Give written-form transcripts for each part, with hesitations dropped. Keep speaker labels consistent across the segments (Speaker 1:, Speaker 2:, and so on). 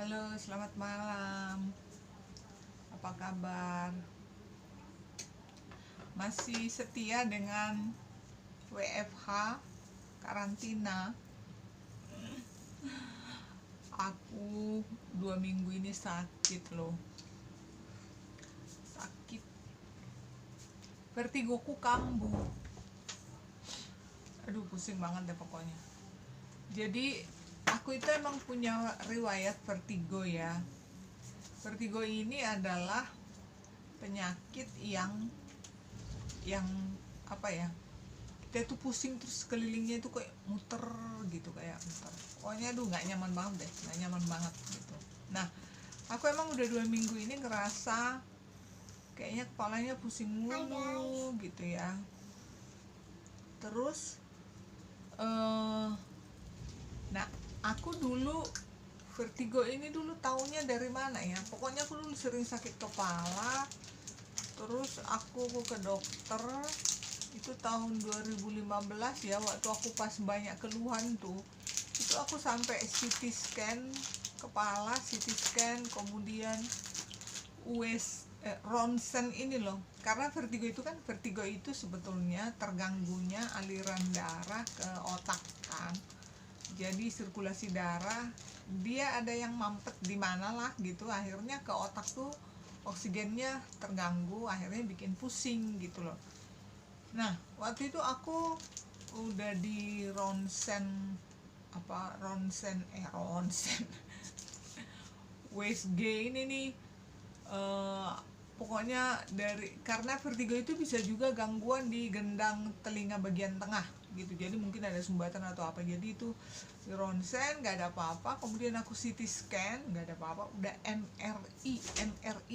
Speaker 1: Halo, selamat malam. Apa kabar? Masih setia dengan WFH, karantina. Aku 2 minggu ini sakit loh. Sakit. Vertigoku kambuh. Aduh, pusing banget deh pokoknya. Jadi, aku itu emang punya riwayat vertigo ya. Vertigo ini adalah penyakit yang apa ya, kita tuh pusing terus kelilingnya itu kayak muter gitu, kayak muter. Pokoknya aduh nggak nyaman banget deh, nggak nyaman banget gitu. Nah, aku emang udah 2 minggu ini ngerasa kayaknya kepalanya pusing mulu gitu ya. Terus nah, aku dulu vertigo ini dulu taunya dari mana ya, pokoknya aku dulu sering sakit kepala. Terus aku ke dokter itu tahun 2015 ya, waktu aku pas banyak keluhan tuh. Itu aku sampai CT scan kepala, CT scan, kemudian ronsen ini loh. Karena vertigo itu sebetulnya terganggunya aliran darah ke otak kan. Jadi sirkulasi darah dia ada yang mampet di mana lah gitu, akhirnya ke otak tuh oksigennya terganggu, akhirnya bikin pusing gitu loh. Nah, waktu itu aku udah di ronsen WSG ini nih. Pokoknya karena vertigo itu bisa juga gangguan di gendang telinga bagian tengah gitu, jadi mungkin ada sumbatan atau apa. Jadi itu di ronsen nggak ada apa-apa, kemudian aku CT scan nggak ada apa-apa, udah MRI.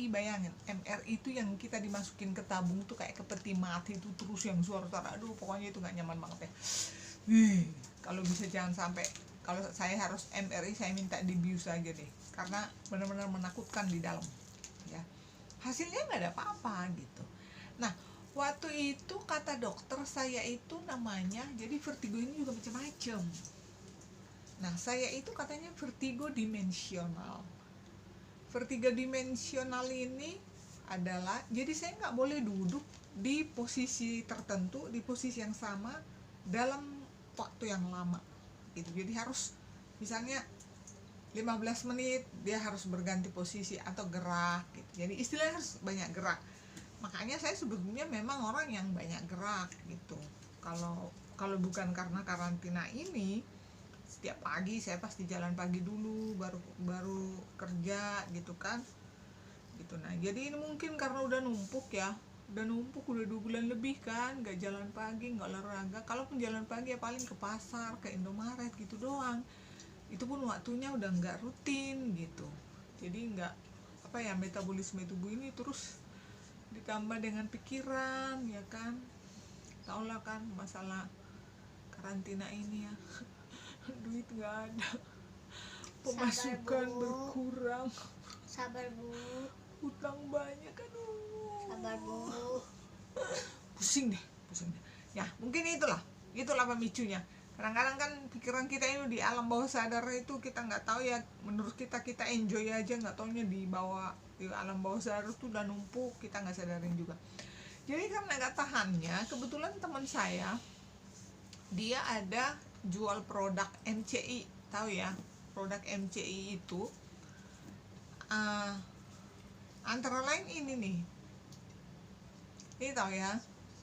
Speaker 1: Bayangin, MRI itu yang kita dimasukin ke tabung tuh kayak ke peti mati itu, terus yang suara-suara, aduh pokoknya itu nggak nyaman banget ya. Kalau bisa jangan sampai, kalau saya harus MRI saya minta dibius aja deh, karena benar-benar menakutkan di dalam ya. Hasilnya nggak ada apa-apa gitu. Nah, waktu itu kata dokter saya itu namanya, jadi vertigo ini juga macam-macam. Nah, saya itu katanya vertigo dimensional. Vertigo dimensional ini adalah, jadi saya nggak boleh duduk di posisi tertentu, di posisi yang sama dalam waktu yang lama gitu. Jadi harus misalnya 15 menit dia harus berganti posisi atau gerak gitu. Jadi istilahnya harus banyak gerak. Makanya saya sebetulnya memang orang yang banyak gerak gitu. Kalau bukan karena karantina ini, setiap pagi saya pasti jalan pagi dulu, baru kerja gitu kan. Gitu. Nah, jadi ini mungkin karena udah numpuk ya. Udah 2 bulan lebih kan nggak jalan pagi, nggak olahraga. Kalaupun jalan pagi ya paling ke pasar, ke Indomaret gitu doang. Itu pun waktunya udah nggak rutin gitu. Jadi nggak metabolisme tubuh ini terus ditambah dengan pikiran ya kan, tau lah kan masalah karantina ini ya. Duit nggak ada, pemasukan berkurang,
Speaker 2: sabar bu,
Speaker 1: utang banyak, aduh
Speaker 2: sabar bu,
Speaker 1: pusing deh ya. Mungkin itulah pemicunya. Kadang-kadang kan pikiran kita ini di alam bawah sadar itu kita nggak tahu ya, menurut kita enjoy aja, nggak taunya di alam bawah sadar itu udah numpuk, kita nggak sadarin juga. Jadi karena nggak tahannya, kebetulan teman saya dia ada jual produk MCI, tahu ya produk MCI itu antara lain ini nih, ini tahu ya,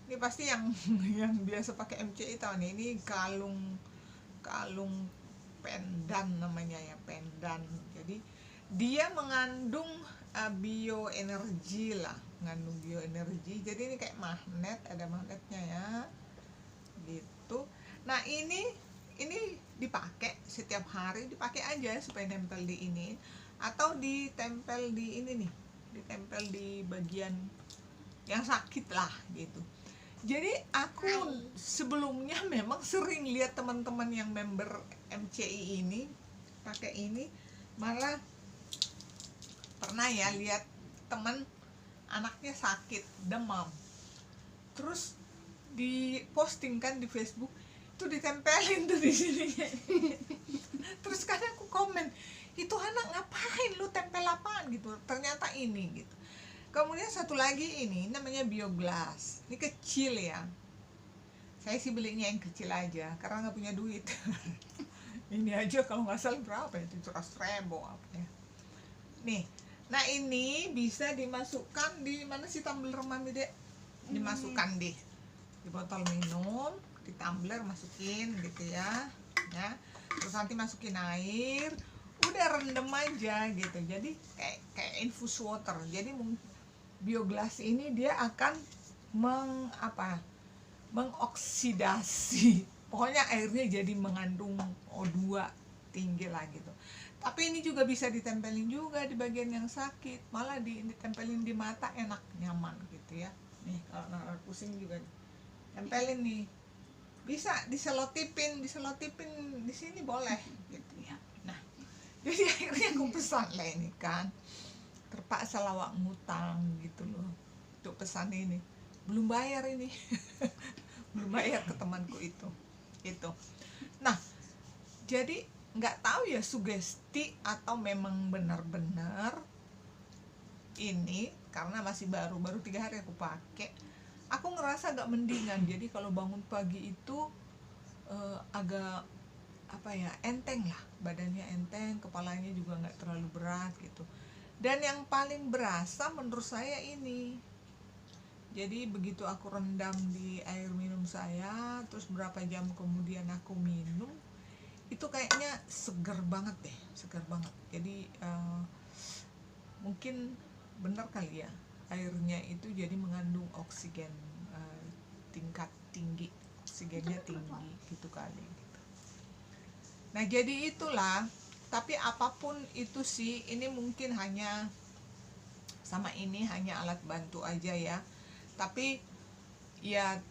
Speaker 1: ini pasti yang yang biasa pakai MCI tahu nih, ini kalung pendan namanya ya, pendan. Jadi dia mengandung bioenergi lah, mengandung bioenergi. Jadi ini kayak magnet, ada magnetnya ya gitu. Nah, ini dipakai setiap hari, dipakai aja supaya nempel di ini, atau ditempel di ini nih, ditempel di bagian yang sakit lah gitu. Jadi aku sebelumnya memang sering lihat teman-teman yang member MCI ini pakai ini, malah pernah ya lihat teman anaknya sakit demam, terus diposting kan di Facebook, itu ditempelin tuh di sini. Terus kan aku komen, itu anak ngapain lu tempel apaan gitu, ternyata ini gitu. Kemudian satu lagi ini namanya bioglas, ini kecil ya, saya sih belinya yang kecil aja karena nggak punya duit. Ini aja kalau nggak salah berapa ya, 700.000 apa ya nih. Nah ini bisa dimasukkan di mana sih tumbler mami dek, dimasukkan di botol minum, di tumbler masukin gitu ya, terus nanti masukin air, udah rendem aja gitu, jadi kayak infus water. Jadi bioglas ini dia akan mengoksidasi, pokoknya airnya jadi mengandung O2 tinggi lah gitu. Tapi ini juga bisa ditempelin juga di bagian yang sakit, malah ditempelin di mata, enak, nyaman gitu ya. Nih kalau nalar pusing juga tempelin nih, bisa diselotipin di sini boleh gitu ya. Nah jadi akhirnya aku pesan lah ini kan, terpaksa lawak ngutang gitu loh untuk pesan ini, belum bayar ini. Belum bayar ke temanku itu. Nah jadi nggak tahu ya sugesti atau memang benar-benar ini karena masih baru 3 hari aku pakai, aku ngerasa agak mendingan. Jadi kalau bangun pagi itu agak enteng lah, badannya enteng, kepalanya juga nggak terlalu berat gitu. Dan yang paling berasa menurut saya ini, jadi begitu aku rendam di air minum saya, terus berapa jam kemudian aku minum, itu kayaknya seger banget deh, seger banget. Jadi mungkin benar kali ya, airnya itu jadi mengandung oksigen tingkat tinggi, oksigennya tinggi gitu kali gitu. Nah jadi itulah, tapi apapun itu sih, ini mungkin hanya alat bantu aja ya, tapi ya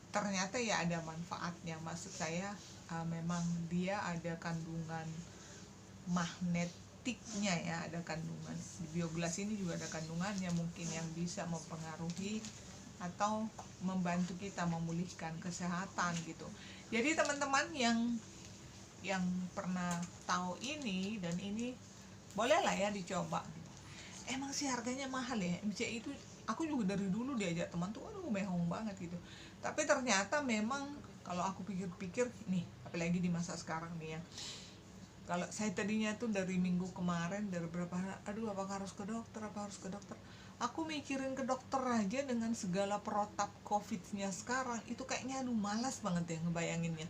Speaker 1: ternyata ya ada manfaatnya. Maksud saya memang dia ada kandungan magnetiknya ya, ada kandungan di bioglas ini juga ada kandungannya mungkin yang bisa mempengaruhi atau membantu kita memulihkan kesehatan gitu. Jadi teman-teman yang pernah tahu ini dan ini bolehlah ya dicoba. Emang sih harganya mahal ya, MC itu aku juga dari dulu diajak teman tuh, aduh mehong banget gitu. Tapi ternyata memang kalau aku pikir-pikir nih, apalagi di masa sekarang nih ya, kalau saya tadinya tuh dari minggu kemarin, dari berapa, aduh apakah harus ke dokter, aku mikirin ke dokter aja dengan segala protap covidnya sekarang, itu kayaknya aduh malas banget ya ngebayanginnya.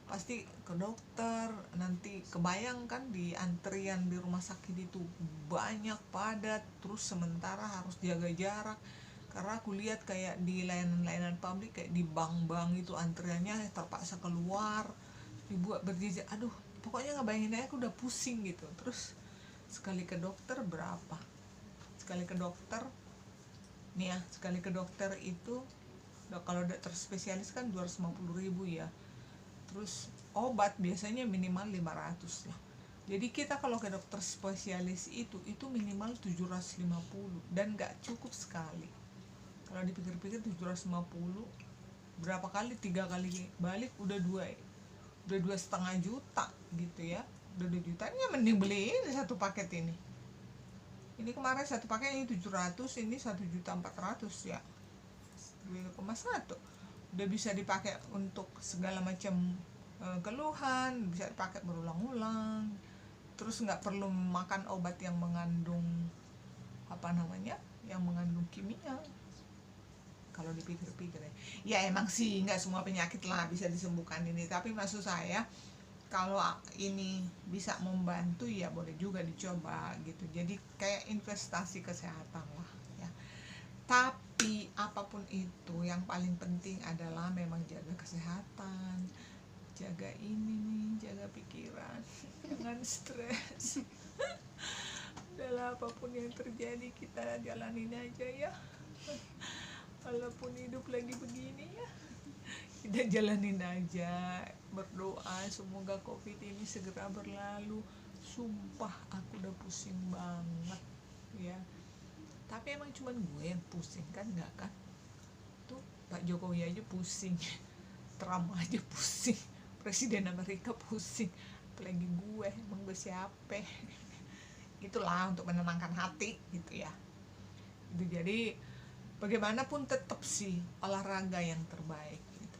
Speaker 1: Pasti ke dokter, nanti kebayang kan di antrian di rumah sakit itu banyak, padat, terus sementara harus jaga jarak. Karena aku lihat kayak di layanan-layanan publik, kayak di bank-bank itu antriannya terpaksa keluar, dibuat berjejer. Aduh pokoknya ngebayangin aja aku udah pusing gitu. Terus sekali ke dokter berapa? Sekali ke dokter nih ya, sekali ke dokter itu kalau dokter spesialis kan 250.000 ya. Terus obat biasanya minimal 500 lah. Jadi kita kalau ke dokter spesialis itu minimal 750 dan gak cukup sekali. Kalau dipikir-pikir 750 berapa kali, 3 kali balik udah 2,5 juta gitu ya. Udah 2 juta, ini mending beli ini satu paket ini. Ini kemarin satu paket ini 700, ini 1.400.000 ya. 2,1 udah bisa dipakai untuk segala macam keluhan, bisa dipakai berulang-ulang. Terus nggak perlu makan obat yang mengandung yang mengandung kimia. Kalau dipikir-pikir ya emang sih nggak semua penyakit lah bisa disembuhkan ini, tapi maksud saya kalau ini bisa membantu ya boleh juga dicoba gitu. Jadi kayak investasi kesehatan lah ya. Tapi apapun itu yang paling penting adalah memang jaga kesehatan, jaga jaga pikiran, jangan stres. Udahlah, apapun yang terjadi kita jalanin aja ya. Walaupun hidup lagi begini ya, kita jalanin aja, berdoa semoga covid ini segera berlalu. Sumpah aku udah pusing banget ya. Tapi emang cuman gue yang pusing kan, enggak kan? Tuh Pak Jokowi aja pusing, Trump aja pusing, Presiden Amerika pusing. apalagi gue, emang gue siapa? Itulah untuk menenangkan hati gitu ya. Itu jadi bagaimanapun tetap sih olahraga yang terbaik gitu.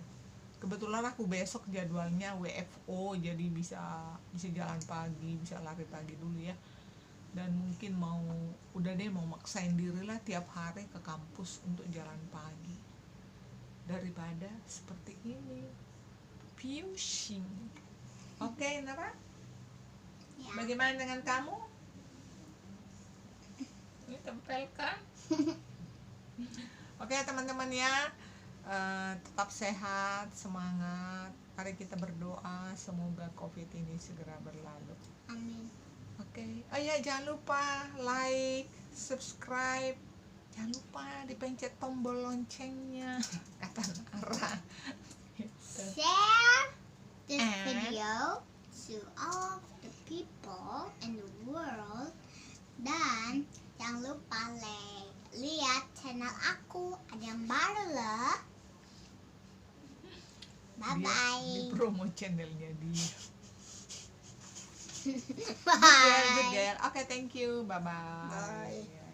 Speaker 1: Kebetulan aku besok jadwalnya WFO, jadi bisa jalan pagi, bisa lari pagi dulu ya. Dan mungkin udah deh mau maksain diri lah tiap hari ke kampus untuk jalan pagi daripada seperti ini pusing. Oke, Nara,
Speaker 2: Ya.
Speaker 1: bagaimana dengan kamu? Ini tempel kan? Oke teman-teman ya, tetap sehat, semangat. Mari kita berdoa semoga COVID ini segera berlalu.
Speaker 2: Amin.
Speaker 1: Oke, oh ya jangan lupa like, subscribe, jangan lupa dipencet tombol loncengnya, kata Nara. Gitu.
Speaker 2: Share this
Speaker 1: And-
Speaker 2: video to all the people in the world. Dan jangan lupa lihat channel aku, ada yang baru loh. Bye
Speaker 1: Dia
Speaker 2: bye.
Speaker 1: di promo channelnya dia.
Speaker 2: Bye.
Speaker 1: Good girl. Oke, thank you. Bye bye.
Speaker 2: Bye.